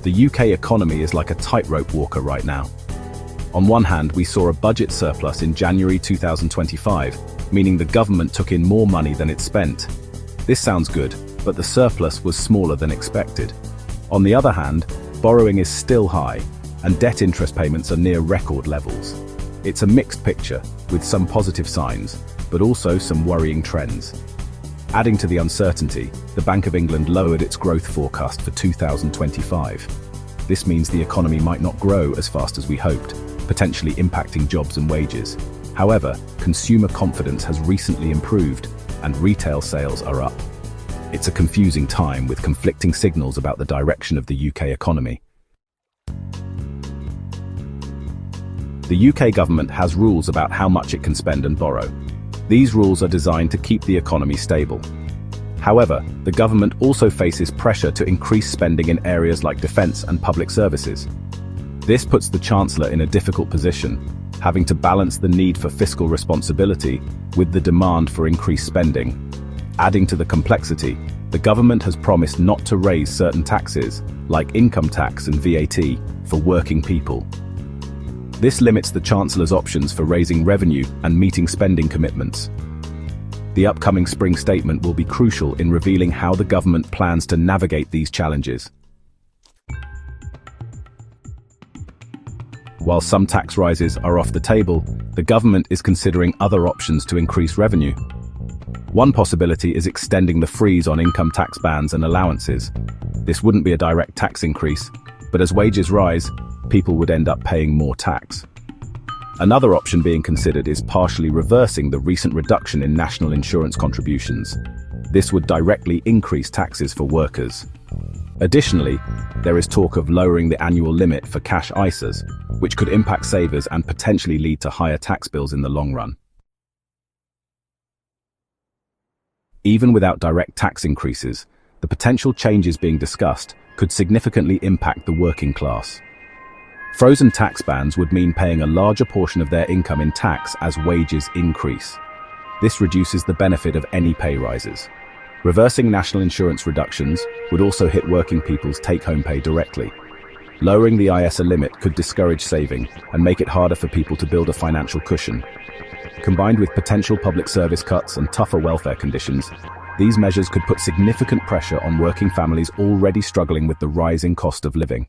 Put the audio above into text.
The UK economy is like a tightrope walker right now. On one hand, we saw a budget surplus in January 2025, meaning the government took in more money than it spent. This sounds good, but the surplus was smaller than expected. On the other hand, borrowing is still high, and debt interest payments are near record levels. It's a mixed picture, with some positive signs, but also some worrying trends. Adding to the uncertainty, the Bank of England lowered its growth forecast for 2025. This means the economy might not grow as fast as we hoped, potentially impacting jobs and wages. However, consumer confidence has recently improved, and retail sales are up. It's a confusing time with conflicting signals about the direction of the UK economy. The UK government has rules about how much it can spend and borrow. These rules are designed to keep the economy stable. However, the government also faces pressure to increase spending in areas like defence and public services. This puts the Chancellor in a difficult position, having to balance the need for fiscal responsibility with the demand for increased spending. Adding to the complexity, the government has promised not to raise certain taxes, like income tax and VAT, for working people. This limits the Chancellor's options for raising revenue and meeting spending commitments. The upcoming spring statement will be crucial in revealing how the government plans to navigate these challenges. While some tax rises are off the table, the government is considering other options to increase revenue. One possibility is extending the freeze on income tax bans and allowances. This wouldn't be a direct tax increase, but as wages rise, people would end up paying more tax. Another option being considered is partially reversing the recent reduction in national insurance contributions. This would directly increase taxes for workers. Additionally, there is talk of lowering the annual limit for cash ISAs, which could impact savers and potentially lead to higher tax bills in the long run. Even without direct tax increases, the potential changes being discussed could significantly impact the working class. Frozen tax bans would mean paying a larger portion of their income in tax as wages increase. This reduces the benefit of any pay rises. Reversing national insurance reductions would also hit working people's take-home pay directly. Lowering the ISA limit could discourage saving and make it harder for people to build a financial cushion. Combined with potential public service cuts and tougher welfare conditions, these measures could put significant pressure on working families already struggling with the rising cost of living.